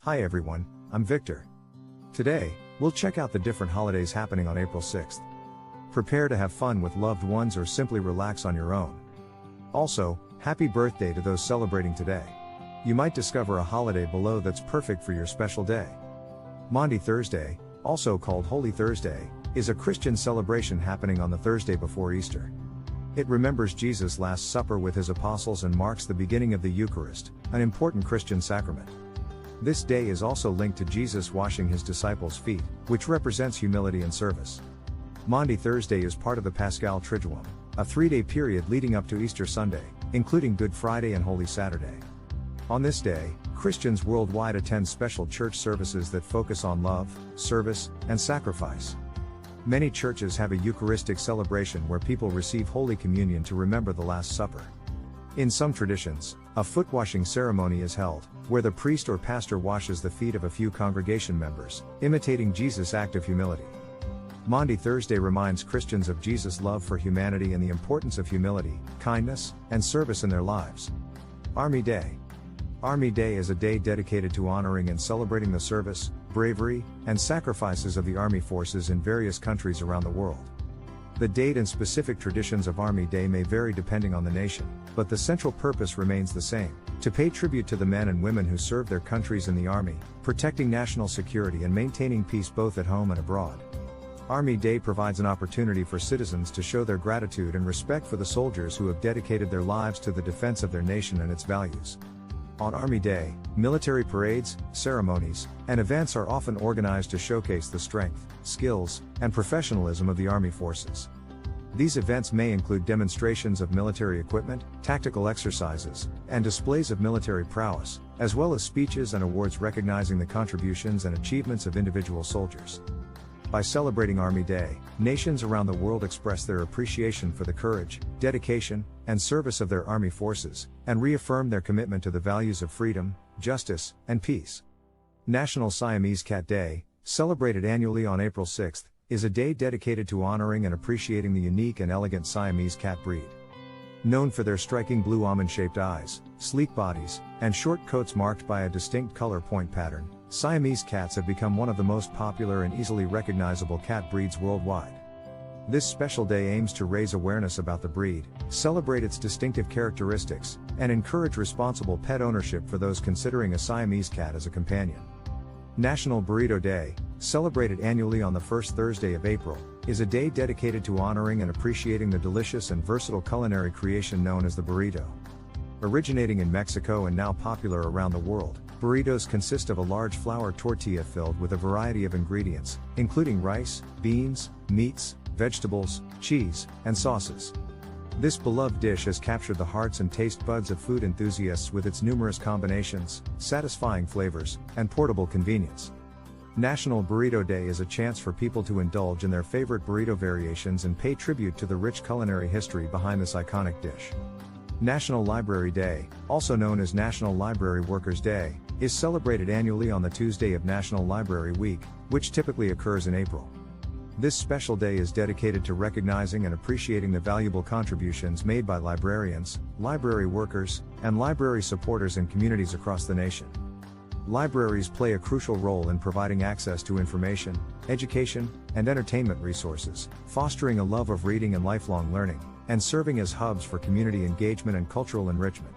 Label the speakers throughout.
Speaker 1: Hi everyone, I'm Victor. Today, we'll check out the different holidays happening on April 6th. Prepare to have fun with loved ones or simply relax on your own. Also, happy birthday to those celebrating today. You might discover a holiday below that's perfect for your special day. Maundy Thursday, also called Holy Thursday, is a Christian celebration happening on the Thursday before Easter. It remembers Jesus' Last Supper with his apostles and marks the beginning of the Eucharist, an important Christian sacrament. This day is also linked to Jesus washing his disciples' feet, which represents humility and service. Maundy Thursday is part of the Paschal Triduum, a 3-day period leading up to Easter Sunday, including Good Friday and Holy Saturday. On this day, Christians worldwide attend special church services that focus on love, service, and sacrifice. Many churches have a Eucharistic celebration where people receive Holy Communion to remember the Last Supper. In some traditions, a foot-washing ceremony is held, where the priest or pastor washes the feet of a few congregation members, imitating Jesus' act of humility. Maundy Thursday reminds Christians of Jesus' love for humanity and the importance of humility, kindness, and service in their lives. Army Day. Army Day is a day dedicated to honoring and celebrating the service, bravery, and sacrifices of the army forces in various countries around the world. The date and specific traditions of Army Day may vary depending on the nation, but the central purpose remains the same: to pay tribute to the men and women who serve their countries in the army, protecting national security and maintaining peace both at home and abroad. Army Day provides an opportunity for citizens to show their gratitude and respect for the soldiers who have dedicated their lives to the defense of their nation and its values. On Army Day, military parades, ceremonies, and events are often organized to showcase the strength, skills, and professionalism of the Army forces. These events may include demonstrations of military equipment, tactical exercises, and displays of military prowess, as well as speeches and awards recognizing the contributions and achievements of individual soldiers. By celebrating Army Day, nations around the world express their appreciation for the courage, dedication, and service of their army forces, and reaffirm their commitment to the values of freedom, justice, and peace. National Siamese Cat Day, celebrated annually on April 6th, is a day dedicated to honoring and appreciating the unique and elegant Siamese cat breed. Known for their striking blue almond-shaped eyes, sleek bodies, and short coats marked by a distinct color point pattern, Siamese cats have become one of the most popular and easily recognizable cat breeds worldwide. This special day aims to raise awareness about the breed, celebrate its distinctive characteristics, and encourage responsible pet ownership for those considering a Siamese cat as a companion. National Burrito Day, celebrated annually on the first Thursday of April, is a day dedicated to honoring and appreciating the delicious and versatile culinary creation known as the burrito. Originating in Mexico and now popular around the world, burritos consist of a large flour tortilla filled with a variety of ingredients, including rice, beans, meats, vegetables, cheese, and sauces. This beloved dish has captured the hearts and taste buds of food enthusiasts with its numerous combinations, satisfying flavors, and portable convenience. National Burrito Day is a chance for people to indulge in their favorite burrito variations and pay tribute to the rich culinary history behind this iconic dish. National Library Day, also known as National Library Workers' Day, is celebrated annually on the Tuesday of National Library Week, which typically occurs in April. This special day is dedicated to recognizing and appreciating the valuable contributions made by librarians, library workers, and library supporters in communities across the nation. Libraries play a crucial role in providing access to information, education, and entertainment resources, fostering a love of reading and lifelong learning, and serving as hubs for community engagement and cultural enrichment.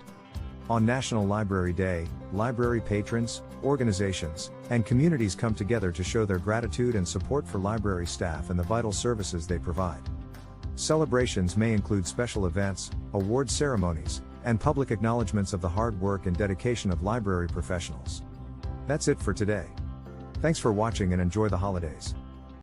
Speaker 1: On National Library Day, library patrons, organizations, and communities come together to show their gratitude and support for library staff and the vital services they provide. Celebrations may include special events, award ceremonies, and public acknowledgments of the hard work and dedication of library professionals. That's it for today. Thanks for watching and enjoy the holidays.